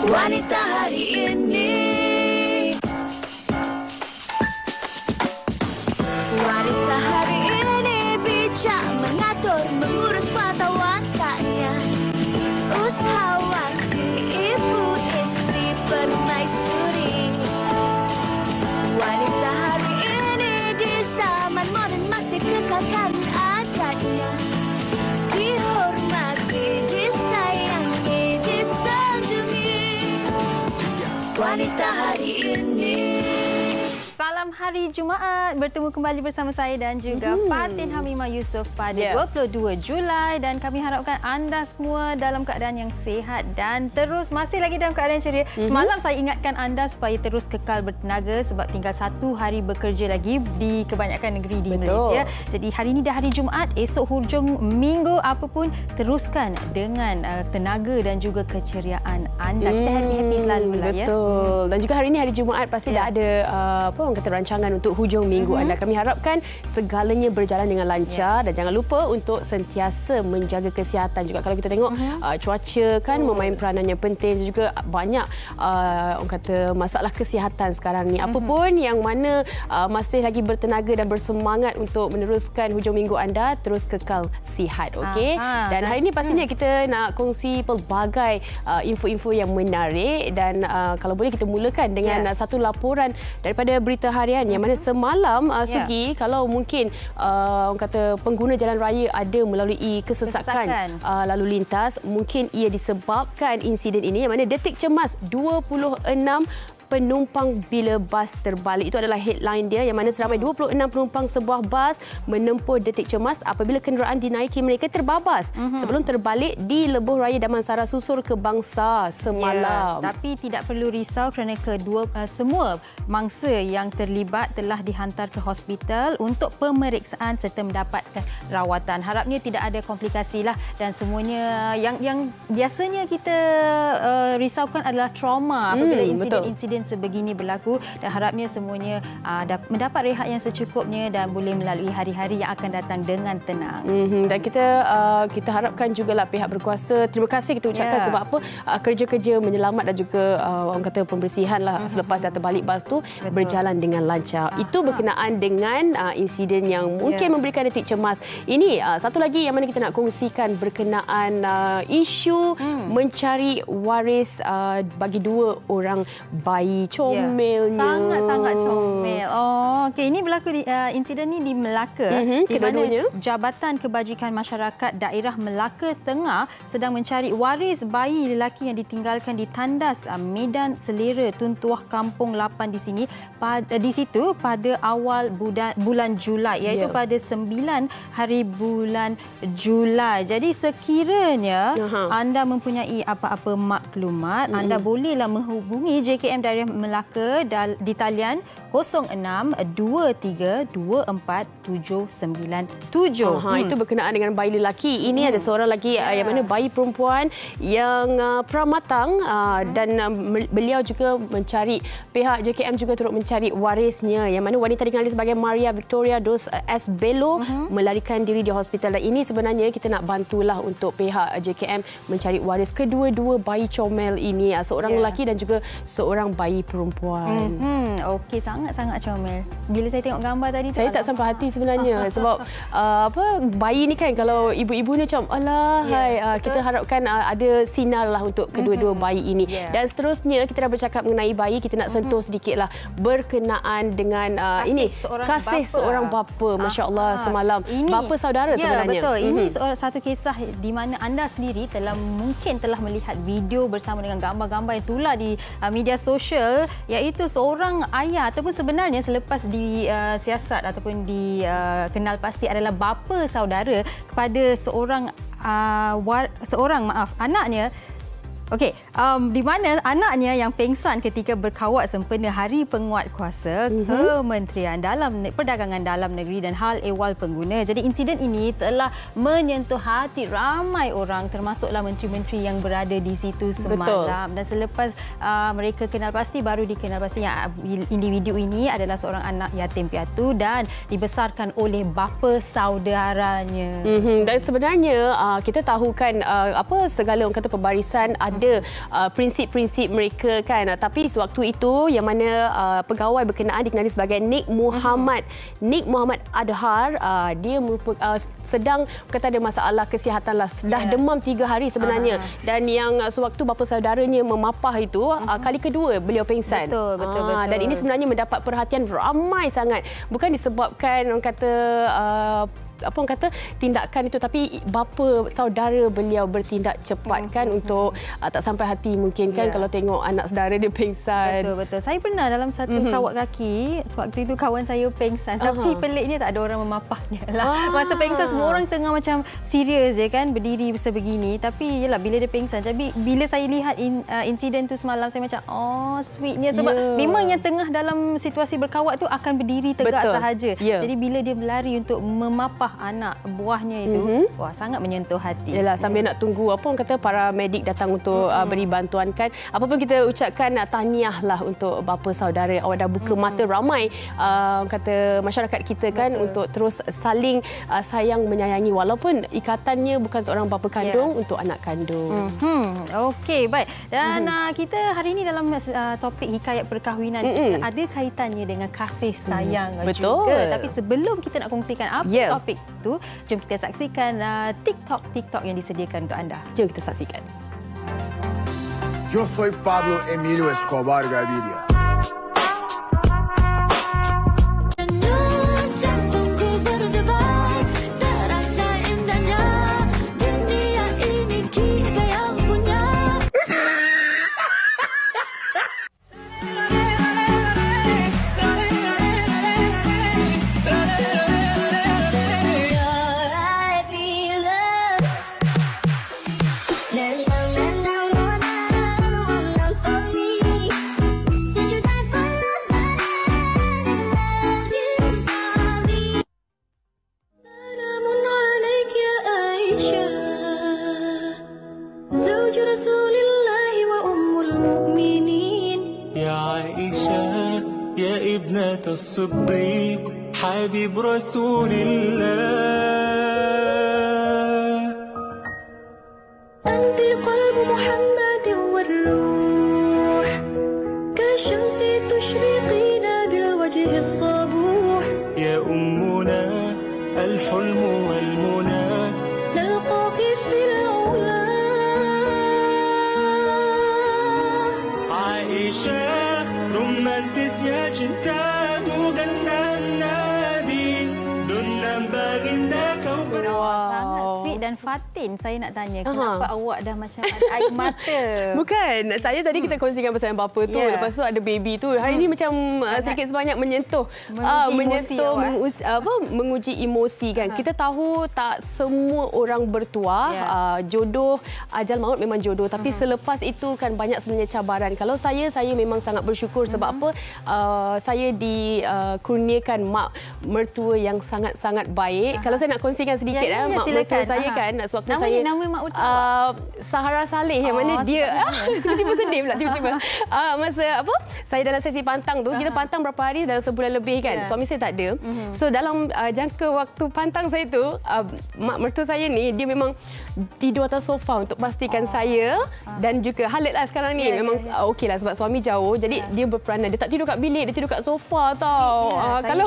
Wanita hari ini. Wanita hari ini bijak mengatur, mengurus mata wataknya. Usahawanti, ibu, istri, permaisuri. Wanita hari ini di zaman modern masih kekalkan adatnya. Dihormati, disayangi, disanjungi. Wanita hari ini. Salam Hari Jumaat. Bertemu kembali bersama saya dan juga Fatin Hamimah Yusof pada 22 Julai dan kami harapkan anda semua dalam keadaan yang sihat dan terus masih lagi dalam keadaan ceria. Semalam saya ingatkan anda supaya terus kekal bertenaga sebab tinggal 1 hari bekerja lagi di kebanyakan negeri di Malaysia. Jadi hari ini dah hari Jumaat, esok hujung minggu, apapun teruskan dengan tenaga dan juga keceriaan anda. Kita happy-happy selalu lah ya. Betul. Dan juga hari ini hari Jumaat pasti dah ada orang kata rancangan untuk hujung minggu anda. Kami harapkan segalanya berjalan dengan lancar dan jangan lupa untuk sentiasa menjaga kesihatan juga. Kalau kita tengok cuaca kan memain peranan yang penting, juga banyak orang kata masalah kesihatan sekarang ni. Apapun yang mana masih lagi bertenaga dan bersemangat untuk meneruskan hujung minggu anda, terus kekal sihat, okey? Dan hari ini pastinya kita nak kongsi pelbagai info-info yang menarik dan kalau boleh kita mulakan dengan satu laporan daripada Berita Harian yang mana semalam Sugi, kalau mungkin orang kata pengguna jalan raya ada melalui kesesakan lalu lintas, mungkin ia disebabkan insiden ini yang mana detik cemas 26 penumpang bila bas terbalik. Itu adalah headline dia yang mana seramai 26 penumpang sebuah bas menempuh detik cemas apabila kenderaan dinaiki mereka terbabas sebelum terbalik di Lebuh Raya Damansara Susur Kebangsaan semalam. Tapi tidak perlu risau kerana semua mangsa yang terlibat telah dihantar ke hospital untuk pemeriksaan serta mendapatkan rawatan. Harapnya tidak ada komplikasi lah dan semuanya yang biasanya kita risaukan adalah trauma apabila insiden sebegini berlaku dan harapnya semuanya mendapat rehat yang secukupnya dan boleh melalui hari-hari yang akan datang dengan tenang. Dan kita harapkan jugalah pihak berkuasa, terima kasih kita ucapkan sebab apa kerja-kerja menyelamat dan juga orang kata pembersihan lah selepas dah terbalik bas tu berjalan dengan lancar. Itu berkenaan dengan insiden yang mungkin memberikan detik cemas. Ini satu lagi yang mana kita nak kongsikan berkenaan isu mencari waris bagi 2 orang bayi comelnya. Sangat-sangat comel. Okey, ini berlaku insiden ni di Melaka di mana Jabatan Kebajikan Masyarakat Daerah Melaka Tengah sedang mencari waris bayi lelaki yang ditinggalkan di tandas Medan Selera Tuntuah Kampung 8 di sini di situ pada awal bulan Julai iaitu pada 9 hari bulan Julai. Jadi sekiranya anda mempunyai apa-apa maklumat, anda bolehlah menghubungi JKM Daerah Melaka di talian 06-2324-797. Itu berkenaan dengan bayi lelaki. Ini ada seorang lagi yang mana bayi perempuan yang pramatang dan beliau juga mencari, pihak JKM juga turut mencari warisnya yang mana wanita dikenali sebagai Maria Victoria dos S. Belo melarikan diri di hospital. Dan ini sebenarnya kita nak bantulah untuk pihak JKM mencari waris kedua-dua bayi comel ini, seorang lelaki dan juga seorang bayi perempuan. Okey, sangat-sangat comel. Bila saya tengok gambar tadi saya tak sampai hati sebenarnya sebab bayi ni kan kalau ibu-ibu ni macam kita harapkan ada sinar lah untuk kedua-dua bayi ini. Dan seterusnya kita dah bercakap mengenai bayi, kita nak sentuh sedikitlah berkenaan dengan kasih seorang bapa. Masya-Allah, semalam bapa saudara sebenarnya. Betul. Ini satu kisah di mana anda sendiri mungkin telah melihat video bersama dengan gambar-gambar yang tular di media sosial, iaitu seorang ayah ataupun sebenarnya selepas disiasat ataupun dikenal pasti adalah bapa saudara kepada anaknya. Okey, di mana anaknya yang pengsan ketika berkawat sempena Hari Penguat Kuasa Kementerian Perdagangan Dalam Negeri dan Hal Ehwal Pengguna. Jadi insiden ini telah menyentuh hati ramai orang termasuklah menteri-menteri yang berada di situ semalam. Dan selepas mereka kenal pasti, baru dikenal pasti yang individu ini adalah seorang anak yatim piatu dan dibesarkan oleh bapa saudaranya. Dan sebenarnya kita tahu kan apa segala orang kata pembarisan ada ada prinsip-prinsip mereka kan. Tapi sewaktu itu yang mana pegawai berkenaan dikenali sebagai Nik Muhammad. Nik Muhammad Adhar, dia merupakan sedang kata ada masalah kesihatan lah. Dah demam 3 hari sebenarnya. Dan yang sewaktu bapa saudaranya memapah itu kali kedua beliau pingsan. Betul. Dan ini sebenarnya mendapat perhatian ramai sangat. Bukan disebabkan orang kata tindakan itu, tapi bapa saudara beliau bertindak cepat kan untuk tak sampai hati mungkin kan kalau tengok anak saudara dia pingsan. Betul. Saya pernah dalam satu kawat kaki, waktu itu kawan saya pingsan, tapi peliknya tak ada orang memapahnya lah. Masa pingsan semua orang tengah macam serius je kan, berdiri sebegini, tapi yalah bila dia pingsan. Jadi bila saya lihat insiden tu semalam, saya macam sweetnya sebab memang yang tengah dalam situasi berkawat tu akan berdiri tegak sahaja. Jadi bila dia berlari untuk memapah anak buahnya itu, wah sangat menyentuh hati. Yalah, sambil nak tunggu orang kata para medik datang untuk beri bantuan kan. Apa pun kita ucapkan tahniah lah untuk bapa saudara. Awak dah buka mata ramai kata masyarakat kita kan untuk terus saling sayang menyayangi walaupun ikatannya bukan seorang bapa kandung untuk anak kandung. Okey, baik. Dan kita hari ini dalam topik hikayat perkahwinan ada kaitannya dengan kasih sayang juga. Tapi sebelum kita nak kongsikan apa topik itu, jom kita saksikan TikTok yang disediakan untuk anda. Jom kita saksikan. Yo soy Pablo Emilio Escobar Gaviria. الصديق حبيب رسول الله أنت قلب محمد والروح كالشمس تشرقين بالوجه الصبوح يا أمنا الحلم والمنى نلقاك في العلا عائشة رومانتس يا cinta dan Fatin, saya nak tanya kenapa awak dah macam ada air mata? Bukan, saya tadi kita kongsikan pasal bapa tu, lepas tu ada baby tu. Hari ni macam sedikit sebanyak menyentuh menguji emosi kan. Kita tahu tak semua orang bertuah, jodoh ajal maut memang jodoh, tapi selepas itu kan banyak sebenarnya cabaran. Kalau saya memang sangat bersyukur sebab apa? Saya dikurniakan mak mertua yang sangat-sangat baik. Kalau saya nak kongsikan sedikit mak mertua saya kan, sewaktu saya nama mak mertua Sahara Saleh yang mana dia tiba-tiba sedih pula tiba-tiba. Masa saya dalam sesi pantang tu, kita pantang berapa hari, dalam sebulan lebih kan. Suami saya tak ada. So dalam jangka waktu pantang saya tu, mak mertua saya ni dia memang tidur atas sofa untuk pastikan saya dan juga Khalid lah sekarang ni memang okeylah sebab suami jauh, jadi dia berperanan. Dia tak tidur kat bilik, dia tidur kat sofa tau. Kalau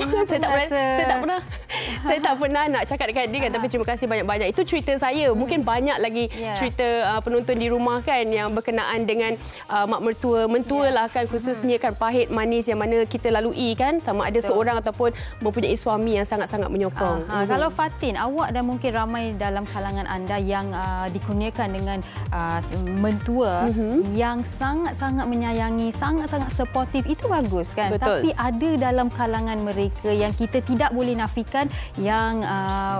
saya tak pernah nak cakap dekat dia kan, tapi terima kasih banyak-banyak. Itu cerita saya. Mungkin banyak lagi cerita penonton di rumah kan yang berkenaan dengan mak mentua lah kan, khususnya kan pahit manis yang mana kita lalui kan, sama ada seorang ataupun mempunyai suami yang sangat-sangat menyokong. Kalau Fatin, awak dan mungkin ramai dalam kalangan anda yang dikurniakan dengan mentua yang sangat-sangat menyayangi, sangat-sangat suportif, itu bagus kan. Betul. Tapi ada dalam kalangan mereka yang kita tidak boleh nafikan yang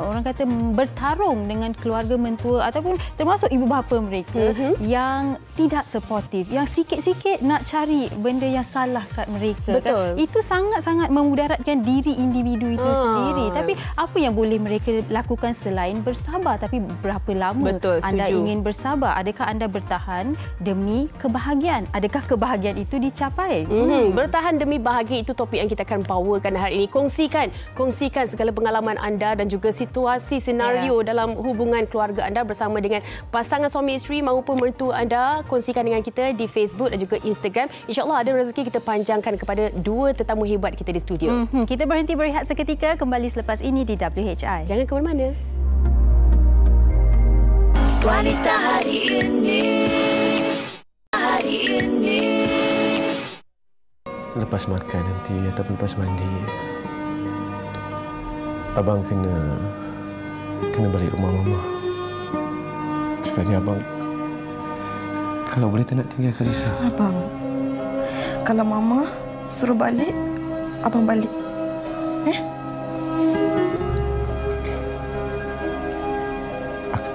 orang kata bertarung dengan keluarga mentua ataupun termasuk ibu bapa mereka yang tidak suportif, yang sikit-sikit nak cari benda yang salah kat mereka. Betul. Kan? Itu sangat-sangat memudaratkan diri individu itu sendiri. Tapi apa yang boleh mereka lakukan selain bersabar? Tapi berapa lama anda ingin bersabar? Adakah anda bertahan demi kebahagiaan? Adakah kebahagiaan itu dicapai? Bertahan demi bahagia, itu topik yang kita akan powerkan hari ini. Kongsikan segala pengalaman anda dan juga situasi senario dalam hubungan keluarga keluarga anda bersama dengan pasangan suami isteri maupun mertua anda. Kongsikan dengan kita di Facebook dan juga Instagram. InsyaAllah ada rezeki kita panjangkan kepada dua tetamu hebat kita di studio. Kita berhenti berehat seketika, kembali selepas ini di WHI. Jangan ke mana-mana. Wanita hari ini. Lepas makan nanti ataupun lepas mandi, abang kena balik rumah mama. Sebenarnya abang kalau boleh tak nak tinggal Kalisa. Abang, kalau mama suruh balik, abang balik.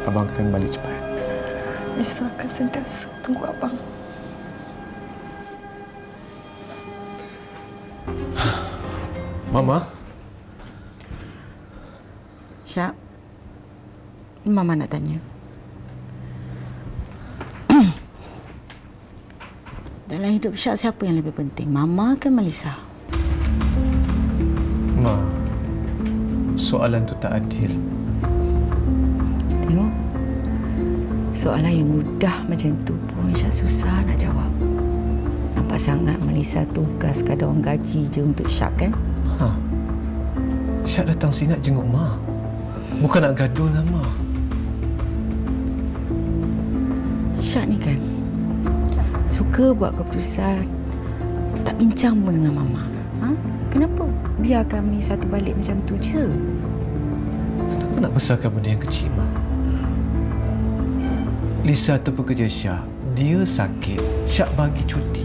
Abang akan balik cepat. Lisa akan sentiasa tunggu abang. Mama? Syak, Mama nak tanya. Dalam hidup Syak, siapa yang lebih penting? Mama ke Melissa? Ma, soalan tu tak adil. Tengok, soalan yang mudah macam tu pun Syak susah nak jawab. Nampak sangat Melissa tugas kadang orang gaji je untuk Syak kan? Syak datang sini nak jenguk Ma. Bukan nak gaduh dengan Ma. Syak ni kan suka buat keputusan tak bincang pun dengan Mama. Kenapa biarkan Melissa tu balik macam tu je? Kenapa nak besarkan benda yang kecil, Ma? Lisa tu pekerja Syak. Dia sakit. Syak bagi cuti.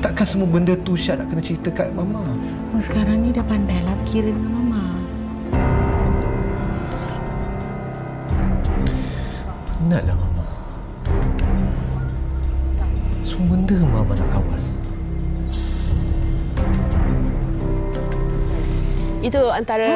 Takkan semua benda tu Syak nak kena cerita kat Mama. Sekarang ni dah pandailah berkira dengan Mama. Penatlah Mama. Semua benda Mama nak kawal. Itu antara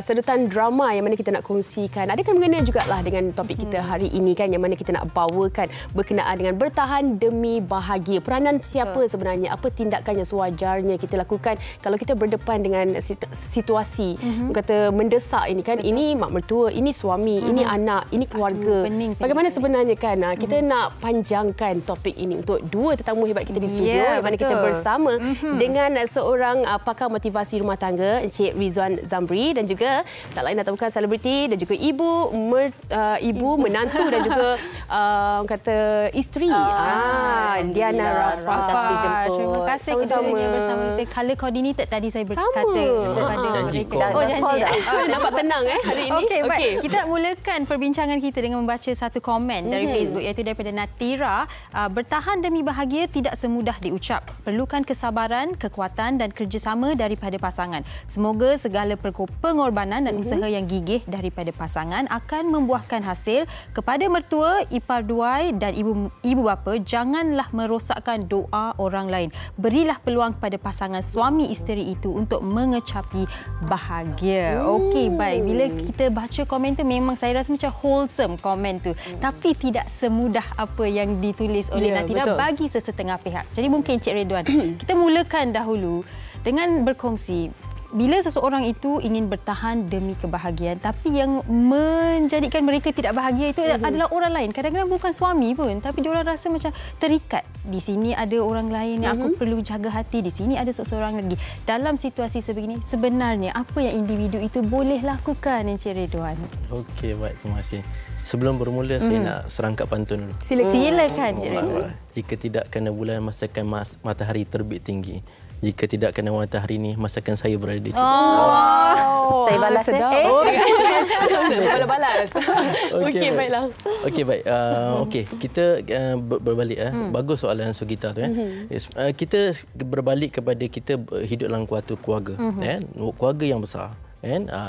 sedutan drama yang mana kita nak kongsikan. Adakah mengena jugalah dengan topik kita hari ini kan, yang mana kita nak bawakan berkenaan dengan bertahan demi bahagia. Peranan siapa sebenarnya? Apa tindakan yang sewajarnya kita lakukan kalau kita berdepan dengan situasi kata mendesak ini kan? Ini mak mertua, ini suami, ini anak, ini keluarga. Bagaimana sebenarnya kan kita nak panjangkan topik ini untuk dua tetamu hebat kita di studio, yang mana kita bersama dengan seorang pakar motivasi rumah tangga, Encik Rizwan Zamri, dan juga tak lain atau bukan selebriti dan juga ibu menantu dan juga kata isteri Diana Rafa. Terima kasih jemput. Terima kasih keduanya bersama kita. Color coordinated tadi saya berkata kepada mereka. Janji. Nampak tenang hari ini. Okey, baik. Kita mulakan perbincangan kita dengan membaca satu komen dari Facebook, iaitu daripada Natira. Bertahan demi bahagia tidak semudah diucap. Perlukan kesabaran, kekuatan dan kerjasama daripada pasangan. Semoga segala pengorbanan dan usaha yang gigih daripada pasangan akan membuahkan hasil. Kepada mertua, ipar duai dan ibu bapa, janganlah merosakkan doa orang lain. Berilah peluang kepada pasangan suami isteri itu untuk mengecapi bahagia. Okey, baik. Bila kita baca komen tu, memang saya rasa macam wholesome komen tu. Tapi tidak semudah apa yang ditulis oleh Natira bagi sesetengah pihak. Jadi mungkin Cik Redwan, kita mulakan dahulu dengan berkongsi. Bila seseorang itu ingin bertahan demi kebahagiaan, tapi yang menjadikan mereka tidak bahagia itu adalah orang lain. Kadang-kadang bukan suami pun, tapi diorang rasa macam terikat. Di sini ada orang lain yang aku perlu jaga hati, di sini ada seseorang lagi. Dalam situasi sebegini, sebenarnya apa yang individu itu boleh lakukan, Encik Ridwan? Okey, baik. Terima kasih. Sebelum bermula, saya nak serangkap pantun dulu. Silakan, Encik Ridwan. Jika tidak kerana bulan, masakan matahari terbit tinggi. Jika tidak kerana matahari ini, masakan saya berada di sini. Saya balas balas. Okey, baiklah. Okey, baik. Okey, kita berbalik. Bagus soalan Sugita tu. Kita berbalik kepada kita hidup dalam keluarga. Keluarga yang besar.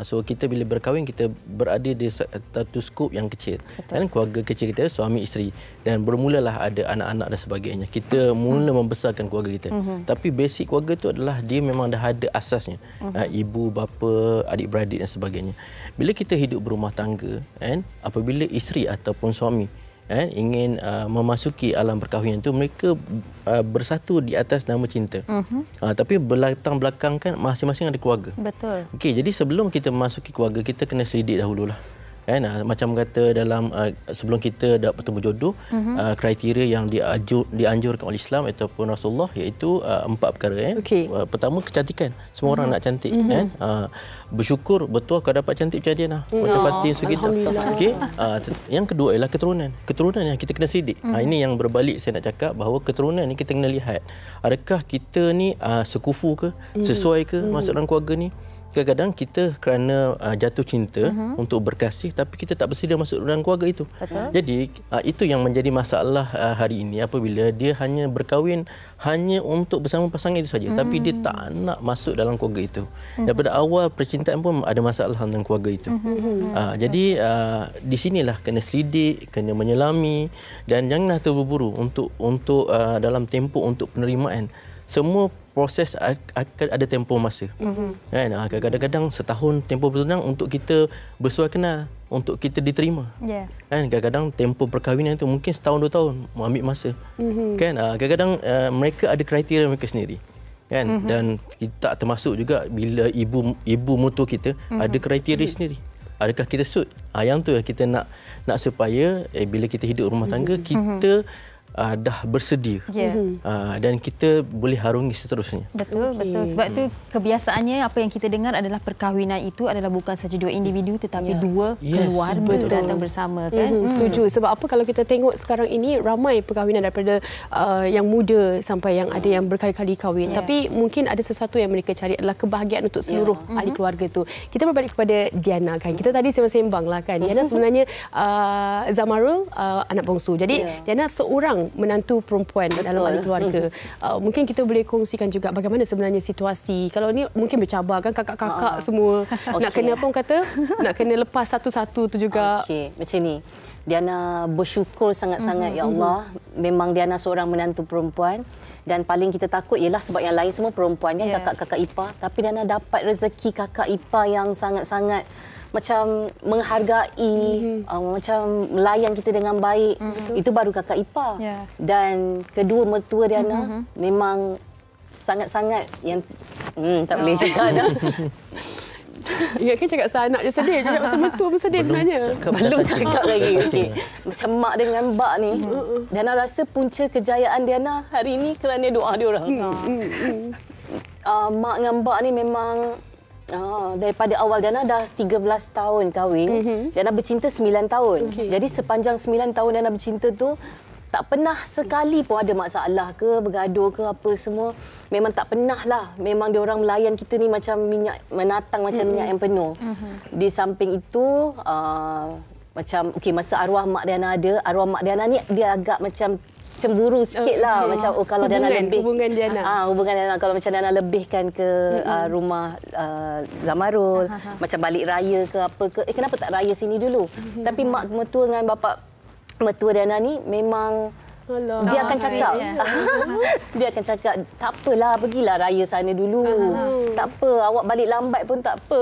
So kita bila berkahwin, kita berada di satu skop yang kecil. Keluarga kecil kita, suami isteri, dan bermulalah ada anak-anak dan sebagainya. Kita mula membesarkan keluarga kita. Tapi basic keluarga tu adalah dia memang dah ada asasnya. Ibu, bapa, adik-beradik dan sebagainya. Bila kita hidup berumah tangga, apabila isteri ataupun suami ingin memasuki alam perkahwinan itu, mereka bersatu di atas nama cinta. Tapi berlatar belakang kan masing-masing ada keluarga. Betul. Okey, jadi sebelum kita memasuki keluarga, kita kena selidik dahululah. Kan macam kata dalam sebelum kita dah bertemu jodoh, kriteria yang dianjurkan oleh Islam ataupun Rasulullah iaitu 4 perkara. Pertama, kecantikan. Semua orang nak cantik. Bersyukur betul kau dapat cantik macam Diana. Macam Fatin Sugita. Yang kedua ialah keturunan. Keturunan yang kita kena sidik. Ini yang berbalik saya nak cakap bahawa keturunan ni kita kena lihat. Adakah kita ni sekufu ke? Sesuai ke masuk dalam keluarga ni? Kadang-kadang kita kerana jatuh cinta untuk berkasih tapi kita tak bersedia masuk dalam keluarga itu. Jadi itu yang menjadi masalah hari ini apabila dia hanya berkahwin hanya untuk bersama pasangan itu saja tapi dia tak nak masuk dalam keluarga itu. Daripada awal percintaan pun ada masalah dalam keluarga itu. Jadi di sinilah kena selidik, kena menyelami dan janganlah terburu-buru untuk dalam tempoh untuk penerimaan. Semua proses akan ada tempoh masa. Kadang-kadang setahun tempoh bertunang untuk kita bersuai kenal, untuk kita diterima. Kadang-kadang tempoh perkahwinan itu mungkin setahun 2 tahun, ambil masa. Kadang-kadang mereka ada kriteria mereka sendiri. Dan kita termasuk juga bila ibu mertua kita ada kriteria sendiri. Adakah kita suit? Yang tu kita nak supaya bila kita hidup rumah tangga kita dah bersedia dan kita boleh harungi seterusnya. Betul. Sebab itu kebiasaannya apa yang kita dengar adalah perkahwinan itu adalah bukan saja 2 individu tetapi 2 keluarga datang bersama kan. Setuju. Sebab apa kalau kita tengok sekarang ini ramai perkahwinan daripada yang muda sampai yang ada yang berkali-kali kahwin. Tapi mungkin ada sesuatu yang mereka cari adalah kebahagiaan untuk seluruh ahli keluarga tu. Kita berbalik kepada Diana kan. Kita tadi sembang-sembang lah kan. Diana sebenarnya Zamarul anak bongsu. Jadi Diana seorang menantu perempuan dalam ahli keluarga. Mungkin kita boleh kongsikan juga bagaimana sebenarnya situasi. Kalau ni mungkin bercabar kan kakak-kakak semua nak kena apa orang kata? Nak kena lepas satu-satu tu juga. Macam ni. Diana bersyukur sangat-sangat ya Allah. Memang Diana seorang menantu perempuan dan paling kita takut ialah sebab yang lain semua perempuan kan kakak-kakak ipar tapi Diana dapat rezeki kakak ipar yang sangat-sangat macam menghargai, macam melayan kita dengan baik. Itu baru kakak ipar. Dan kedua mertua Diana memang sangat-sangat yang tak boleh cakap dah. Ingatkan cakap sanak je sedih, cakap pasal mertua pun sedih sebenarnya. Belum cakap lagi. Macam mak dengan bak ni. Diana rasa punca kejayaan Diana hari ini kerana doa diorang. Mak dengan bak ni memang daripada awal Diana dah 13 tahun kahwin. Diana bercinta 9 tahun. Jadi sepanjang 9 tahun Diana bercinta tu tak pernah sekali pun ada masalah ke, bergaduh ke apa semua. Memang tak pernah lah. Memang diorang melayan kita ni macam minyak menatang, macam minyak yang penuh. Di samping itu macam masa arwah mak Diana ada, arwah mak Diana ni dia agak macam cemburu sikitlah macam kalau Diana lebih hubungan Diana kalau macam Diana lebihkan ke rumah Zamarul macam balik raya ke apa ke kenapa tak raya sini dulu tapi mak mertua dengan bapa mertua Diana ni memang dia akan cakap dia akan cakap tak apalah pergilah raya sana dulu tak apa awak balik lambat pun tak apa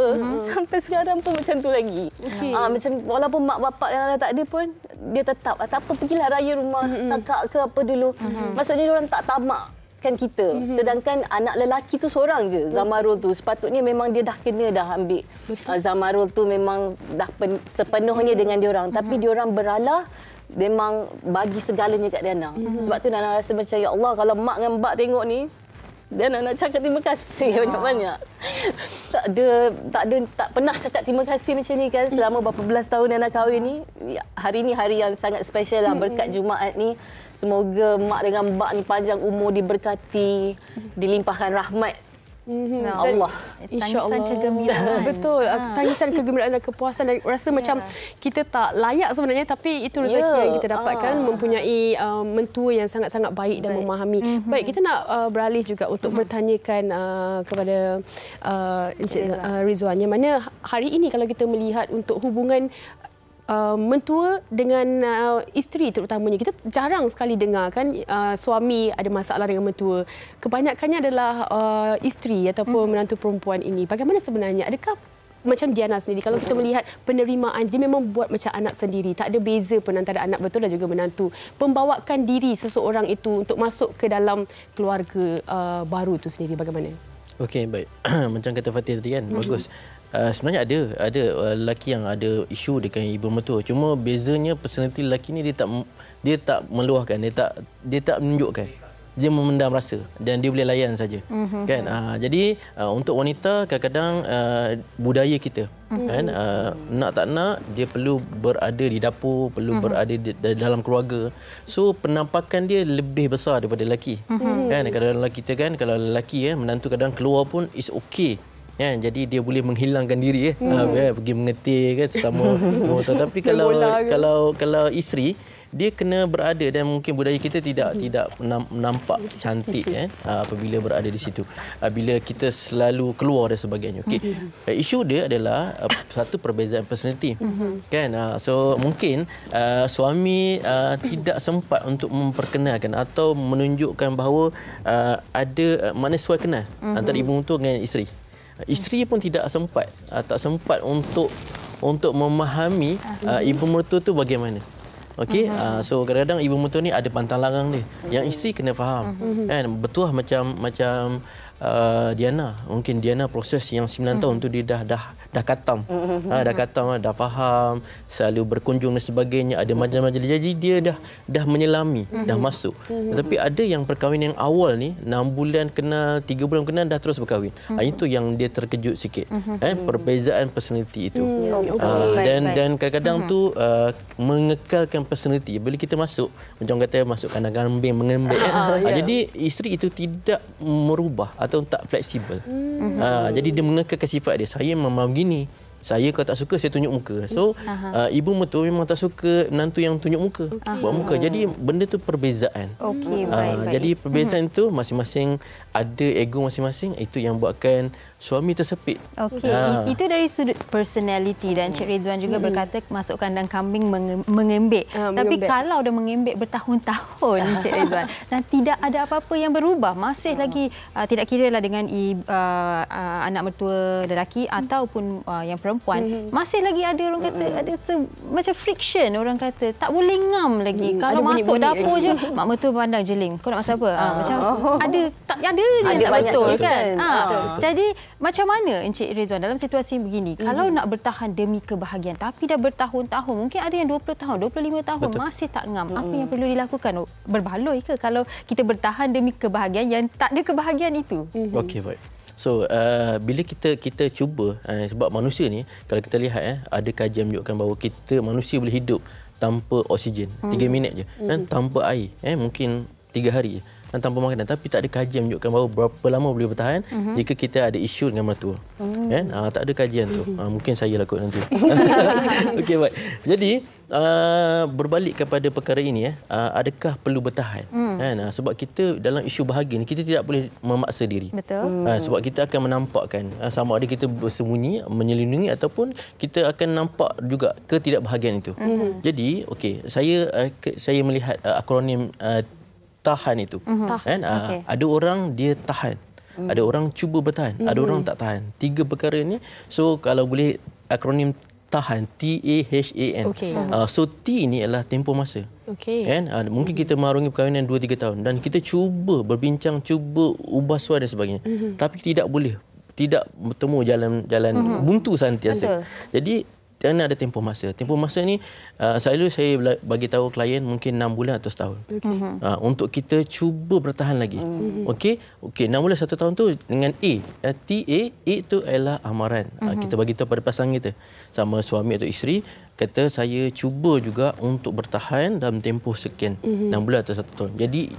sampai sekarang pun macam tu lagi macam walaupun mak bapak yang tak ada pun dia tetap tak apa pergilah raya rumah kakak ke apa dulu maksudnya dia orang tak tamak kan kita sedangkan anak lelaki tu seorang je Zamarul tu sepatutnya memang dia dah kena dah ambil Zamarul tu memang dah sepenuhnya dengan dia orang tapi dia orang beralah memang bagi segalanya kat Diana. Sebab tu Diana rasa macam ya Allah kalau mak dengan bak tengok ni Diana nak cakap terima kasih banyak-banyak. Tak pernah cakap terima kasih macam ni kan selama berapa belas tahun Diana kahwin ni. Hari ni hari yang sangat special lah berkat Jumaat ni. Semoga mak dengan bak ni panjang umur diberkati, dilimpahkan rahmat Allah. Tangisan kegembiraan. Betul. Tangisan kegembiraan dan kepuasan dan rasa macam kita tak layak sebenarnya tapi itu rezeki yang kita dapatkan mempunyai mentua yang sangat-sangat baik dan memahami. Baik, kita nak beralih juga untuk bertanyakan kepada Encik Rizwan yang mana hari ini kalau kita melihat untuk hubungan mentua dengan isteri terutamanya kita jarang sekali dengar kan suami ada masalah dengan mentua kebanyakannya adalah isteri ataupun menantu perempuan ini bagaimana sebenarnya adakah macam Diana sendiri kalau kita melihat penerimaan dia memang buat macam anak sendiri tak ada beza pun antara anak betul dan juga menantu pembawakan diri seseorang itu untuk masuk ke dalam keluarga baru itu sendiri bagaimana Okey baik macam kata Fatih tadi kan bagus Sebenarnya ada lelaki yang ada isu dengan ibu mertua. Cuma bezanya personality lelaki ni dia tak meluahkan, dia tak menunjukkan. Dia memendam rasa dan dia boleh layan saja. Kan? Jadi untuk wanita kadang-kadang budaya kita kan nak tak nak dia perlu berada di dapur, perlu berada di dalam keluarga. So penampakan dia lebih besar daripada lelaki. Kan kadang-kadang kita kan kalau lelaki menantu kadang keluar pun is okay. Ya, jadi dia boleh menghilangkan diri pergi mengetir kan sesama motor. Tapi kalau isteri dia kena berada dan mungkin budaya kita tidak nampak cantik apabila berada di situ. Bila kita selalu keluar dan sebagainya. Okey. Isu dia adalah satu perbezaan personality. Kan? So mungkin suami tidak sempat untuk memperkenalkan atau menunjukkan bahawa ada makna suai kenal antara ibu mertua dengan isteri. Isteri pun tak sempat untuk memahami ibu mertua tu bagaimana. Okey, so kadang-kadang ibu mertua ni ada pantang larang dia. Yang isteri kena faham. Kan betul macam Diana. Mungkin Diana proses yang 9 tahun tu dia dah katam. Dah faham, selalu berkunjung dan sebagainya, ada majlis-majlis. Jadi dia dah menyelami, dah masuk. Tetapi ada yang perkahwinan yang awal ni 6 bulan kenal, 3 bulan kenal dah terus berkahwin. Itu yang dia terkejut sikit. Perbezaan personality itu. Dan kadang-kadang tu mengekalkan personality. Bila kita masuk, macam kata masuk kandang kambing mengembik jadi isteri itu tidak merubah atau tak fleksibel. Jadi dia mengekalkan sifat dia. Saya memang begini. Saya kalau tak suka, saya tunjuk muka. So, ibu mertua memang tak suka menantu yang tunjuk muka. Buat muka. Jadi, benda tu perbezaan. Okey, baik. Jadi, perbezaan itu masing-masing ada ego masing-masing. Itu yang buatkan suami tersepit. Okey, itu dari sudut personality dan Cik Rizwan juga berkata masuk kandang kambing mengembik. Tapi kalau dah mengembik bertahun-tahun Cik Rizwan dan tidak ada apa-apa yang berubah, masih lagi tidak kiralah dengan anak mertua lelaki ataupun yang perempuan, masih lagi ada orang kata ada macam friction, orang kata tak boleh ngam lagi. Kalau masuk dapur je mak mertua pandang jeling. Kau nak masak apa? Macam ada je yang tak betul kan. Jadi macam mana Encik Rizwan dalam situasi begini? Kalau nak bertahan demi kebahagiaan tapi dah bertahun-tahun, mungkin ada yang 20 tahun, 25 tahun masih tak ngam. Apa yang perlu dilakukan? Berbaloi ke kalau kita bertahan demi kebahagiaan yang tak ada kebahagiaan itu? Okey, baik. So, bila kita cuba, sebab manusia ni, kalau kita lihat, ada kajian menunjukkan bahawa manusia boleh hidup tanpa oksigen, 3 minit je. Dan tanpa air, mungkin 3 hari je. Dan tanpa makanan. Tapi tak ada kajian menunjukkan bahawa berapa lama boleh bertahan jika kita ada isu dengan mertua. Tak ada kajian tu. Mungkin saya lah kot nanti. Okey, baik. Jadi, berbalik kepada perkara ini, adakah perlu bertahan? Sebab kita dalam isu bahagia ni, kita tidak boleh memaksa diri. Betul. Sebab kita akan menampakkan sama ada kita bersembunyi, menyelindungi ataupun kita akan nampak juga ketidakbahagiaan itu. Jadi, okey, saya melihat akronim tahan itu. Ada orang dia tahan. Ada orang cuba bertahan. Ada orang tak tahan. 3 perkara ni. So kalau boleh akronim tahan, TAHAN. So T ni adalah tempoh masa. Mungkin kita mengarungi perkahwinan 2-3 tahun dan kita cuba berbincang, cuba ubah suara dan sebagainya. Tapi tidak boleh. Tidak bertemu jalan buntu sentiasa. Jadi kerana ada tempoh masa. Tempoh masa ni selalu saya bagi tahu klien mungkin 6 bulan atau setahun. Untuk kita cuba bertahan lagi. Okey, 6 bulan 1 tahun tu dengan A. A itu adalah amaran. Kita bagi tahu pada pasangan kita, sama suami atau isteri, kata saya cuba juga untuk bertahan dalam tempoh sekian, 6 bulan atau 1 tahun. Jadi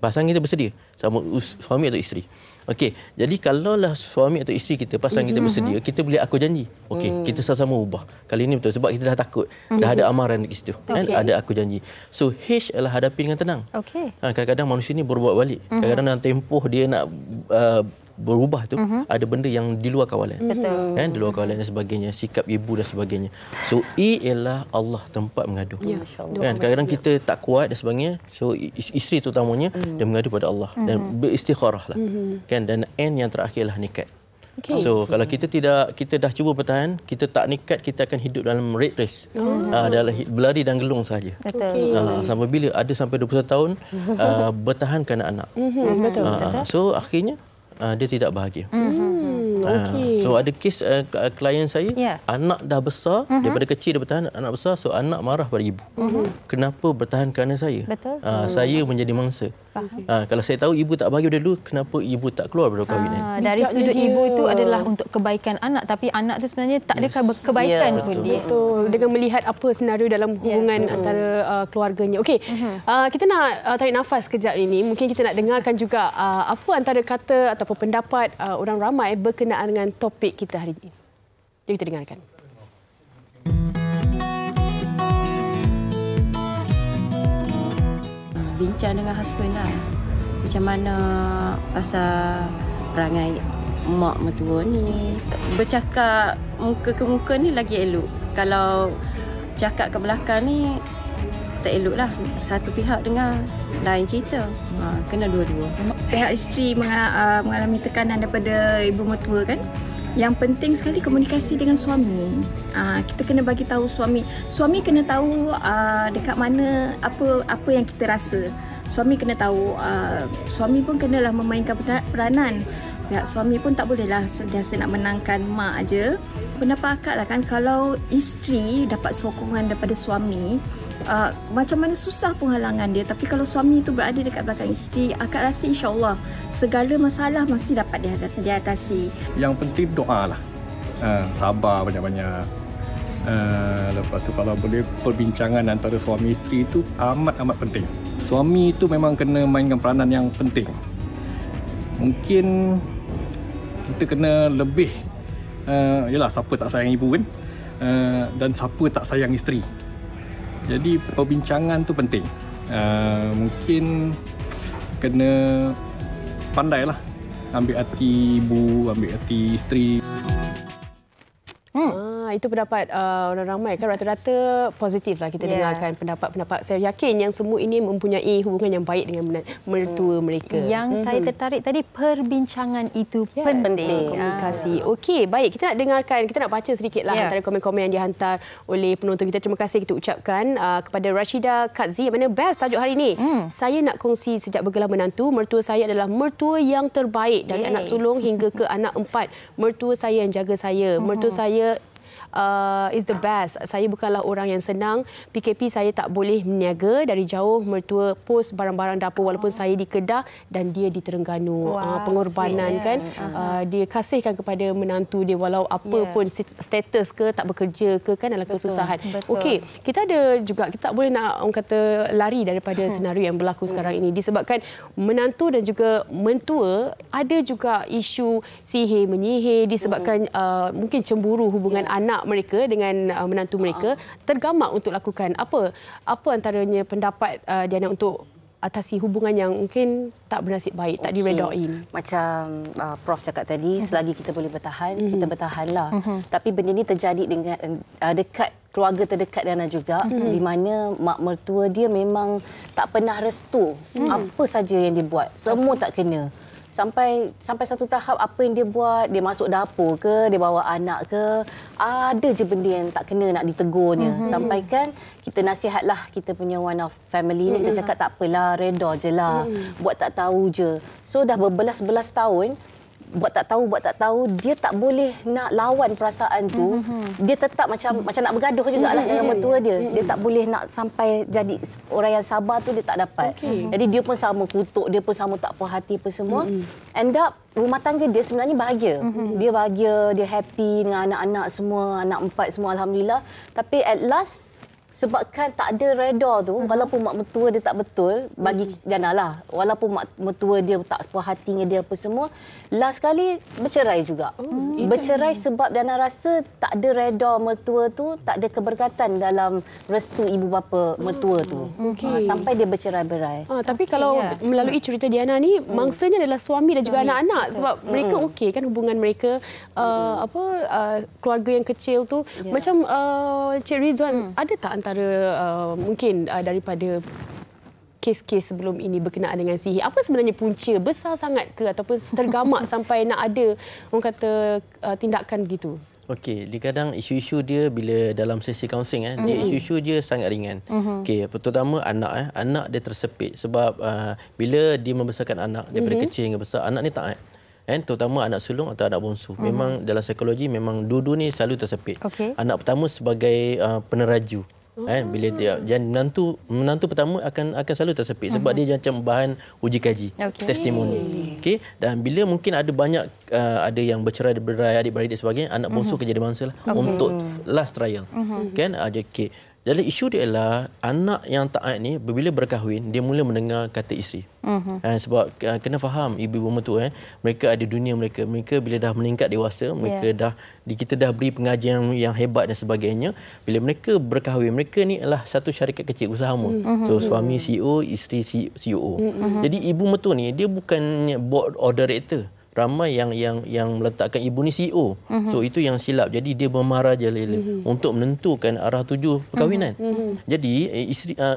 pasangan kita bersedia, sama suami atau isteri. Okey, jadi kalaulah suami atau isteri kita, pasangan kita bersedia, kita boleh aku janji. Okey, kita sama-sama ubah. Kali ini betul sebab kita dah takut. Dah ada amaran di situ. Ada aku janji. So H adalah hadapi dengan tenang. Kadang-kadang manusia ni berbuat balik. Kadang-kadang dalam tempoh dia nak berubah tu, ada benda yang di luar kawalan. Di luar kawalan dan sebagainya, sikap ibu dan sebagainya. So E ialah Allah, tempat mengadu. Kadang-kadang kita tak kuat dan sebagainya. So isteri terutamanya dia mengadu pada Allah dan beristikharah lah. Dan N yang terakhir lah nikat. So kalau kita dah cuba bertahan, kita tak nikat, kita akan hidup dalam rat race. Dalam berlari dan gelung sahaja. Sampai bila ada sampai 21 tahun bertahan kerana anak. So akhirnya dia tidak bahagia. So ada kes klien saya, anak dah besar, daripada kecil dia bertahan, anak besar, so anak marah pada ibu. Kenapa bertahan kerana saya? Betul. Saya menjadi mangsa. Kalau saya tahu ibu tak bagi dulu, kenapa ibu tak keluar dari kahwinan? Dari sudut ibu itu adalah untuk kebaikan anak, tapi anak tu sebenarnya tak ada kebaikan pun dia. Betul. Dengan melihat apa senario dalam hubungan antara keluarganya. Okey, kita nak tarik nafas kejap ini. Mungkin kita nak dengarkan juga apa antara kata ataupun pendapat orang ramai berkenaan dengan topik kita hari ini. Jom kita dengarkan. Bincang dengan husband lah. Macam mana pasal perangai mak mertua ni. Bercakap muka ke muka ni lagi elok. Kalau cakap ke belakang ni tak elok lah. Satu pihak dengar, lain cerita. Kena dua-dua. Pihak isteri mengalami tekanan daripada ibu mertua kan. Yang penting sekali komunikasi dengan suami. Kita kena bagi tahu suami. Suami kena tahu dekat mana apa yang kita rasa. Suami kena tahu. Suami pun kenalah memainkan peranan. Pihak suami pun tak bolehlah sentiasa nak menangkan mak aja. Pendapat akak lah kan, kalau isteri dapat sokongan daripada suami, macam mana susah pun halangan dia. Tapi kalau suami itu berada dekat belakang isteri, akak rasa insya-Allah segala masalah mesti dapat diatasi. Yang penting doa lah. Sabar banyak-banyak. Lepas tu kalau boleh perbincangan antara suami isteri itu amat-amat penting. Suami itu memang kena mainkan peranan yang penting. Mungkin kita kena lebih yalah, siapa tak sayang ibu kan, dan siapa tak sayang isteri. Jadi perbincangan tu penting. Mungkin kena pandailah ambil hati ibu, ambil hati isteri. Itu pendapat orang ramai kan, rata-rata positif lah kita dengarkan pendapat-pendapat. Saya yakin yang semua ini mempunyai hubungan yang baik dengan mertua mereka. Yang saya tertarik tadi, perbincangan itu penting. Komunikasi. Okey, baik, kita nak dengarkan, kita nak baca sedikitlah antara komen-komen yang dihantar oleh penonton kita. Terima kasih kita ucapkan kepada Rashida Katzi yang mana best tajuk hari ini. Saya nak kongsi sejak bergelar menantu, mertua saya adalah mertua yang terbaik dari anak sulung hingga ke anak 4. Mertua saya yang jaga saya. Mertua saya is the best. Saya bukanlah orang yang senang. PKP saya tak boleh meniaga. Dari jauh mertua post barang-barang dapur walaupun saya di Kedah dan dia di Terengganu. Pengorbanan kan. Dia kasihkan kepada menantu dia walau apa pun status ke, tak bekerja ke kan, dalam kesusahan. Okey, kita ada juga, kita tak boleh nak orang kata lari daripada senario yang berlaku sekarang ini disebabkan menantu dan juga mentua ada juga isu sihir menyihir disebabkan mungkin cemburu hubungan anak mereka dengan menantu mereka, tergamak untuk lakukan apa antaranya pendapat Diana untuk atasi hubungan yang mungkin tak bernasib baik, tak diredain. Macam Prof cakap tadi, selagi kita boleh bertahan, kita bertahanlah. Tapi benda ni terjadi dengan dekat keluarga terdekat Diana juga, di mana mak mertua dia memang tak pernah restu apa saja yang dia buat. Semua tak kena. Sampai satu tahap apa yang dia buat, dia masuk dapur ke, dia bawa anak ke, ada je benda yang tak kena nak ditegurnya. Sampaikan kita nasihatlah kita punya one of family ni, kita cakap tak apalah, reda je lah, buat tak tahu je. So dah berbelas-belas tahun, buat tak tahu, dia tak boleh nak lawan perasaan tu. Dia tetap macam nak bergaduh jugalah dengan mertua dia. Dia tak boleh nak sampai jadi orang yang sabar tu, dia tak dapat. Jadi dia pun sama kutuk, dia pun sama tak puas hati apa semua. End up rumah tangga dia sebenarnya bahagia. Dia bahagia, dia happy dengan anak-anak semua, anak 4 semua alhamdulillah. Tapi at last sebabkan tak ada reda tu, walaupun mak mertua dia tak betul, bagi Diana lah, walaupun mak mertua dia tak puas hati dengan dia apa semua, last kali bercerai juga. Bercerai sebab Diana rasa tak ada reda mertua tu, tak ada keberkatan dalam restu ibu bapa mertua tu. Sampai dia bercerai-berai. Tapi kalau melalui cerita Diana ni, mangsanya adalah suami dan juga anak-anak, sebab mereka okey kan hubungan mereka, keluarga yang kecil tu. Macam Cik Rizwan, ada tak antara mungkin daripada kes-kes sebelum ini berkenaan dengan sihir, apa sebenarnya punca besar sangat ke ataupun tergamak sampai nak ada orang kata tindakan begitu? Okey, kadang isu-isu dia bila dalam sesi kaunseling dia isu-isu dia sangat ringan. Okey, terutama anak dia tersepit sebab bila dia membesarkan anak daripada kecil hingga besar, anak ni taat. terutama anak sulung atau anak bongsu. Memang dalam psikologi memang dua-dua ni selalu tersepit. Anak pertama sebagai peneraju. Bila dia menantu pertama akan selalu tersepit sebab dia macam bahan uji kaji, testimoni. Dan bila mungkin ada banyak ada yang bercerai-berai, adik-beradik dan sebagainya, anak bongsu akan jadi mangsa untuk last trial. Jadi isu dia ialah anak yang taat ni bila berkahwin dia mula mendengar kata isteri. Sebab kena faham ibu-ibu mertua mereka ada dunia mereka. Mereka bila dah meningkat dewasa, kita dah beri pengajian yang hebat dan sebagainya. Bila mereka berkahwin, mereka ni adalah satu syarikat kecil, usaha hama. So suami CEO, isteri CEO. Jadi ibu mertua ni dia bukan board or director. Ramai yang meletakkan ibu ni CEO. So itu yang silap. Jadi dia memarajalela untuk menentukan arah tuju perkahwinan. Jadi